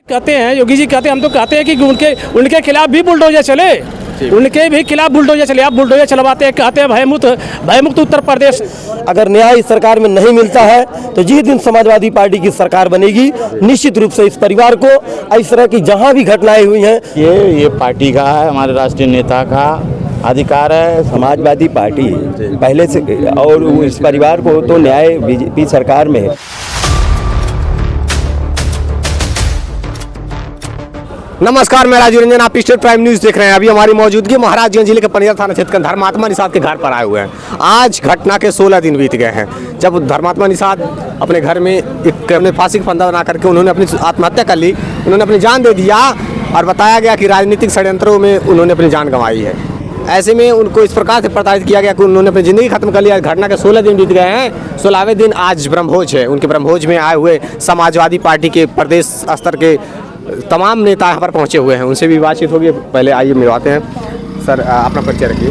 कहते हैं योगी जी कहते हैं, हम तो कहते हैं कि उनके खिलाफ भी बुलडोजर चले, उनके भी खिलाफ बुलडोजर चले। आप बुलडोजर चलवाते हैं, कहते हैं भयमुक्त उत्तर प्रदेश। अगर न्याय इस सरकार में नहीं मिलता है तो जिस दिन समाजवादी पार्टी की सरकार बनेगी, निश्चित रूप से इस परिवार को इस तरह की जहां भी घटनाएं हुई हैं, ये पार्टी का है, हमारे राष्ट्रीय नेता का अधिकार है। समाजवादी पार्टी पहले से और इस परिवार को तो न्याय बीजेपी सरकार में है। नमस्कार, मैं राजीव रंजन, आप स्टेट प्राइम न्यूज़ देख रहे हैं। अभी हमारी मौजूदगी महाराजगंज जिले के पनियर थाना क्षेत्र के धर्मात्मा निषाद के घर पर आए हुए हैं। आज घटना के 16 दिन बीत गए हैं जब धर्मात्मा निषाद अपने घर में अपने फांसी का फंदा बना करके उन्होंने अपनी आत्महत्या कर ली। उन्होंने अपनी जान दे दिया और बताया गया कि राजनीतिक षड्यंत्रों में उन्होंने अपनी जान गंवाई है। ऐसे में उनको इस प्रकार से प्रताड़ित किया गया कि उन्होंने अपनी ज़िंदगी खत्म कर लिया। घटना के 16 दिन बीत गए हैं। 16वें दिन आज ब्रह्मभोज है। उनके ब्रह्मभोज में आए हुए समाजवादी पार्टी के प्रदेश स्तर के तमाम नेता यहाँ पर पहुँचे हुए हैं। उनसे भी बातचीत होगी। पहले आइए मिलवाते हैं। सर, अपना परिचय रखिए।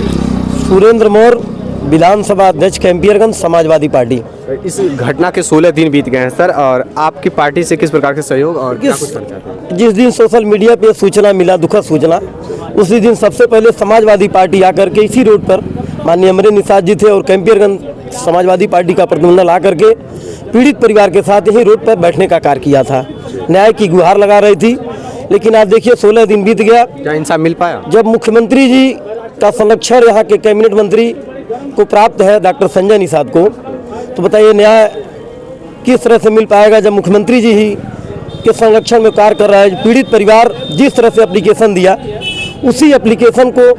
सुरेंद्र मौर्य, विधानसभा अध्यक्ष कैंपियरगंज, समाजवादी पार्टी। इस घटना के 16 दिन बीत गए हैं सर, और आपकी पार्टी से किस प्रकार के सहयोग और क्या कुछ करना चाहते हैं? जिस दिन सोशल मीडिया पे सूचना मिला, दुखद सूचना, उसी दिन सबसे पहले समाजवादी पार्टी आकर के इसी रोड पर माननीय अमरेंद्र निषाद जी थे और कैंपियरगंज समाजवादी पार्टी का प्रतिनिधिमंडल आकर के पीड़ित परिवार के साथ यही रोड पर बैठने का कार्य किया था। न्याय की गुहार लगा रही थी। लेकिन आप देखिए 16 दिन बीत गया, क्या इंसाफ मिल पाया? जब मुख्यमंत्री जी का संरक्षण यहाँ के कैबिनेट मंत्री को प्राप्त है डॉक्टर संजय निषाद को, तो बताइए न्याय किस तरह से मिल पाएगा जब मुख्यमंत्री जी ही के संरक्षण में कार्य कर रहा है। पीड़ित परिवार जिस तरह से एप्लीकेशन दिया, उसी एप्लीकेशन को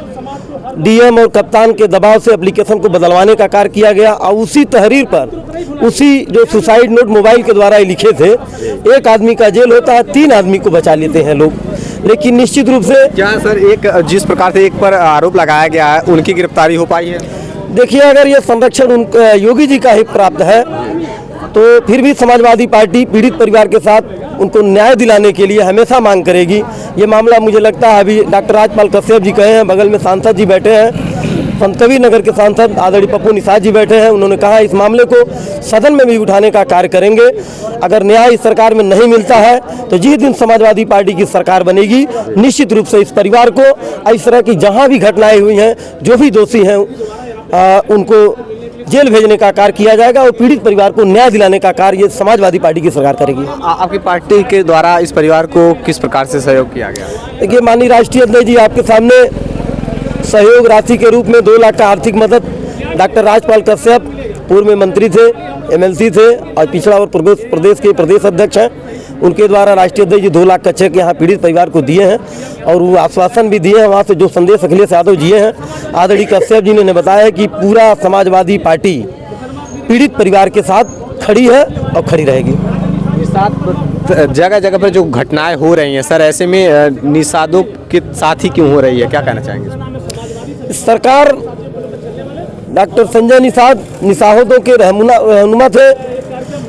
डीएम और कप्तान के दबाव से एप्लीकेशन को बदलवाने का कार्य किया गया और उसी तहरीर पर उसी जो सुसाइड नोट मोबाइल के द्वारा लिखे थे, एक आदमी का जेल होता है, 3 आदमी को बचा लेते हैं लोग। लेकिन निश्चित रूप से क्या सर, एक जिस प्रकार से एक पर आरोप लगाया गया है, उनकी गिरफ्तारी हो पाई है? देखिए, अगर ये संरक्षण योगी जी का ही प्राप्त है तो फिर भी समाजवादी पार्टी पीड़ित परिवार के साथ उनको न्याय दिलाने के लिए हमेशा मांग करेगी। ये मामला मुझे लगता है अभी डॉक्टर राजपाल कश्यप जी कहे हैं, बगल में सांसद जी बैठे हैं, संतकबीर नगर के सांसद आदरणीय पप्पू निषाद जी बैठे हैं। उन्होंने कहा इस मामले को सदन में भी उठाने का कार्य करेंगे। अगर न्याय इस सरकार में नहीं मिलता है तो जिस दिन समाजवादी पार्टी की सरकार बनेगी, निश्चित रूप से इस परिवार को इस तरह की जहाँ भी घटनाएं हुई हैं, जो भी दोषी हैं उनको जेल भेजने का कार्य किया जाएगा और पीड़ित परिवार को न्याय दिलाने का कार्य ये समाजवादी पार्टी की सरकार करेगी। आपकी पार्टी के द्वारा इस परिवार को किस प्रकार से सहयोग किया गया? देखिए, माननीय राष्ट्रीय अध्यक्ष जी आपके सामने सहयोग राशि के रूप में 2 लाख का आर्थिक मदद डॉक्टर राजपाल कश्यप, पूर्व में मंत्री थे, एमएलसी थे और पिछड़ा और प्रदेश के प्रदेश अध्यक्ष हैं, उनके द्वारा राष्ट्रीय अध्यक्ष जी 2 लाख का चेक यहाँ पीड़ित परिवार को दिए हैं और वो आश्वासन भी दिए हैं। वहाँ से जो संदेश अखिलेश यादव जी हैं, आदरणीय कश्यप जी ने बताया है कि पूरा समाजवादी पार्टी पीड़ित परिवार के साथ खड़ी है और खड़ी रहेगी। जगह जगह पर जो घटनाएं हो रही हैं सर, ऐसे में निषादों के साथ ही क्यों हो रही है, क्या कहना चाहेंगे? सरकार डॉक्टर संजय निषाद निषादों के रहनुमा थे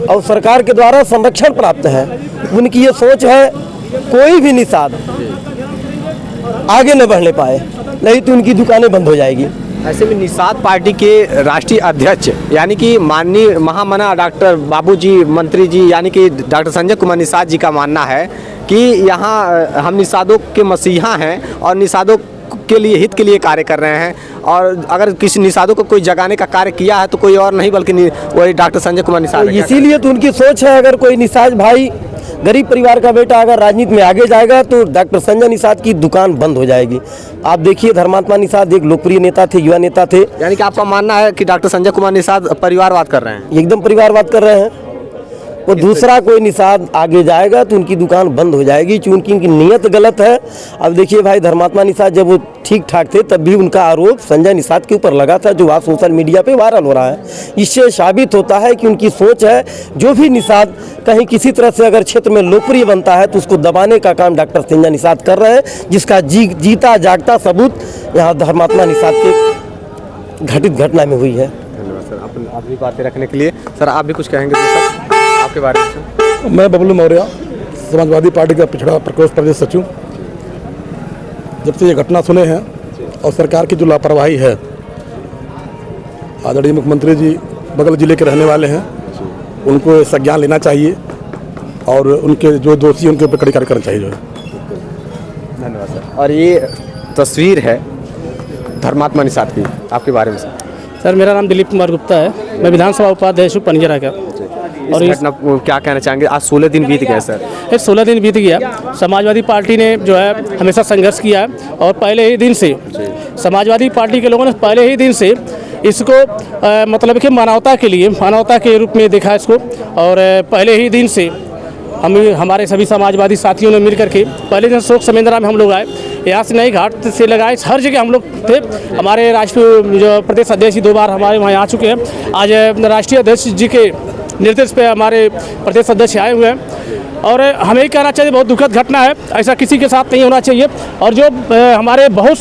और सरकार के द्वारा संरक्षण प्राप्त है। उनकी ये सोच है कोई भी निषाद आगे न बढ़ने पाए, नहीं तो उनकी दुकानें बंद हो जाएगी। ऐसे में निषाद पार्टी के राष्ट्रीय अध्यक्ष यानी कि माननीय महामना डॉक्टर बाबूजी मंत्री जी यानी कि डॉक्टर संजय कुमार निषाद जी का मानना है कि यहाँ हम निषादों के मसीहा हैं और निषादों के लिए हित के लिए कार्य कर रहे हैं, और अगर किसी निषादों को कोई जगाने का कार्य किया है तो कोई और नहीं बल्कि वही डॉक्टर संजय कुमार निषाद। इसीलिए तो उनकी सोच है अगर कोई निषाद भाई, गरीब परिवार का बेटा अगर राजनीति में आगे जाएगा तो डॉक्टर संजय निषाद की दुकान बंद हो जाएगी। आप देखिए, धर्मात्मा निषाद एक लोकप्रिय नेता थे, युवा नेता थे। यानी कि आपका मानना है कि डॉक्टर संजय कुमार निषाद परिवारवाद कर रहे हैं? एकदम परिवारवाद कर रहे हैं। वो दूसरा कोई निषाद आगे जाएगा तो उनकी दुकान बंद हो जाएगी, क्योंकि उनकी नीयत गलत है। अब देखिए भाई, धर्मात्मा निषाद जब वो ठीक ठाक थे तब भी उनका आरोप संजय निषाद के ऊपर लगा था, जो आज सोशल मीडिया पे वायरल हो रहा है। इससे साबित होता है कि उनकी सोच है जो भी निषाद कहीं किसी तरह से अगर क्षेत्र में लोकप्रिय बनता है तो उसको दबाने का काम डॉक्टर संजय निषाद कर रहे हैं, जिसका जीता जागता सबूत यहाँ धर्मात्मा निषाद के घटित घटना में हुई है। धन्यवाद सर, आप भी बातें रखने के लिए। सर, आप भी कुछ कहेंगे सर आपके बारे में? मैं बबलू मौर्य, समाजवादी पार्टी का पिछड़ा प्रकोष्ठ प्रदेश सचिव। जब से ये घटना सुने हैं और सरकार की जो लापरवाही है, आदरणीय मुख्यमंत्री जी बगल जिले के रहने वाले हैं, उनको संज्ञान लेना चाहिए और उनके जो दोषी हैं, उनके ऊपर कड़ी कार्रवाई करनी चाहिए जो है। धन्यवाद सर। और ये तस्वीर है धर्मात्मा निषाद की, आपके बारे में सर मेरा नाम दिलीप कुमार गुप्ता है, मैं विधानसभा उपाध्यक्ष हूँ पंजरा का। और इस घटना को क्या कहना चाहेंगे? आज 16 दिन बीत गए सर। ये 16 दिन बीत गया। समाजवादी पार्टी ने जो है हमेशा संघर्ष किया है और पहले ही दिन से समाजवादी पार्टी के लोगों ने पहले ही दिन से इसको मतलब कि मानवता के लिए, मानवता के रूप में देखा इसको। और पहले ही दिन से हमारे सभी समाजवादी साथियों ने मिल करके पहले दिन शोक संवेदना में हम लोग आए, यहाँ से नई घाट से लगाए, हर जगह हम लोग थे। हमारे राष्ट्रीय जो प्रदेश अध्यक्ष 2 बार हमारे वहाँ आ चुके हैं। आज राष्ट्रीय अध्यक्ष जी के निर्देश पे हमारे प्रदेश अध्यक्ष आए हुए हैं और हमें ही कहना चाहिए बहुत दुखद घटना है, ऐसा किसी के साथ नहीं होना चाहिए। और जो हमारे बहुत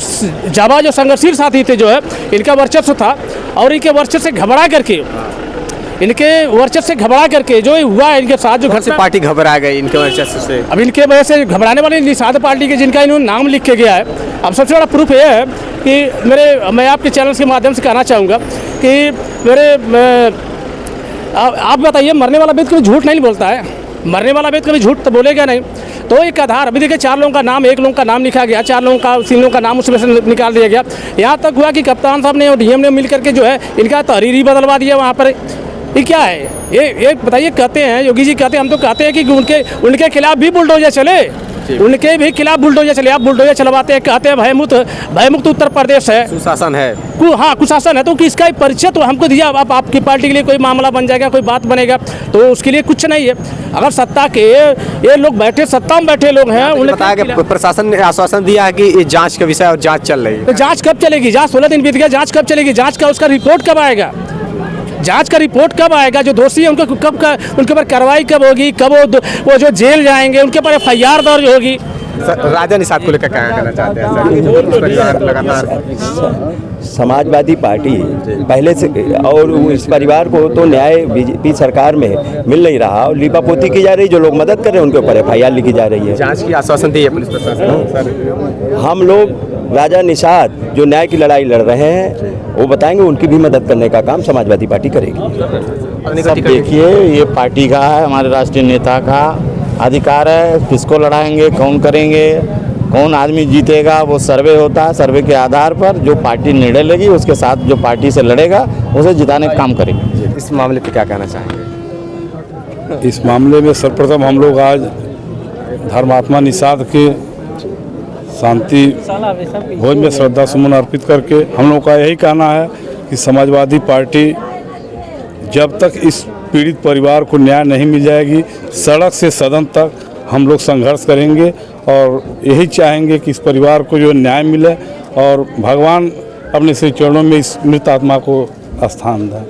जाबाज जो संघर्षशील साथी थे जो है, इनका वर्चस्व था और इनके वर्चस्व से घबरा करके जो हुआ है इनके साथ, जो घर से पार्टी घबरा गई इनके वर्चस्व से। अब इनके वजह से घबराने वाली निषाद पार्टी के जिनका इन्होंने नाम लिख के गया है। अब सबसे बड़ा प्रूफ ये है कि मैं आपके चैनल के माध्यम से कहना चाहूँगा कि आप बताइए, मरने वाला व्यक्ति कभी झूठ नहीं बोलता है, मरने वाला व्यक्ति कभी झूठ तो बोलेगा नहीं। तो एक आधार, अभी देखिए 4 लोगों का नाम, 1 लोगों का नाम लिखा गया, 4 लोगों का, 3 लोगों का नाम उसमें से निकाल दिया गया। यहाँ तक हुआ कि कप्तान साहब ने और डीएम ने मिल करके जो है इनका तहरीरी बदलवा दिया वहाँ पर। ये क्या है? ये बताइए, कहते हैं योगी जी कहते हैं, हम तो कहते हैं कि उनके खिलाफ भी बुलडोजर चले, उनके भी खिलाफ बुलडोजर चले। आप बुलडोजर चलवाते हैं, कहते हैं भयमुक्त उत्तर प्रदेश है, सुशासन है, हाँ कुशासन है। तो किसका परिचय तो हमको दिया। अब आपकी पार्टी के लिए कोई मामला बन जाएगा, कोई बात बनेगा तो उसके लिए कुछ नहीं है। अगर सत्ता के ये लोग बैठे, सत्ता में बैठे लोग हैं, उन्हें बताया कि प्रशासन ने आश्वासन दिया है कि ये जांच का विषय और जांच चल रही है। तो जांच कब चलेगी? जांच 16 दिन बीत गया, जांच कब चलेगी? जांच का उसका रिपोर्ट कब आएगा? जांच का रिपोर्ट कब आएगा? जो दोषी है उनको उनके ऊपर कार्रवाई कब होगी? कब वो जो जेल जाएंगे उनके ऊपर FIR दर्ज होगी? राजा निषाद को लेकर क्या कहना चाहते हैं सर? समाजवादी पार्टी पहले से और इस परिवार को तो न्याय बीजेपी सरकार में मिल नहीं रहा और लीपापोती की जा रही, जो लोग मदद कर रहे हैं उनके ऊपर FIR लिखी जा रही है। जांच की आश्वासन दी है पुलिस प्रशासन। हम लोग राजा निषाद जो न्याय की लड़ाई लड़ रहे हैं वो बताएंगे, उनकी भी मदद करने का काम समाजवादी पार्टी करेगी। सब देखिए, ये पार्टी का है, हमारे राष्ट्रीय नेता का अधिकार है, किसको लड़ाएंगे, कौन करेंगे, कौन आदमी जीतेगा, वो सर्वे होता है। सर्वे के आधार पर जो पार्टी निर्णय लेगी उसके साथ जो पार्टी से लड़ेगा उसे जिताने का काम करेगी। इस मामले पे क्या कहना चाहेंगे? इस मामले में सर्वप्रथम हम लोग आज धर्मात्मा निषाद के शांति भोज में श्रद्धा सुमन अर्पित करके हम लोग का यही कहना है कि समाजवादी पार्टी जब तक इस पीड़ित परिवार को न्याय नहीं मिल जाएगी, सड़क से सदन तक हम लोग संघर्ष करेंगे और यही चाहेंगे कि इस परिवार को जो न्याय मिले और भगवान अपने श्री चरणों में इस मृत आत्मा को स्थान दें।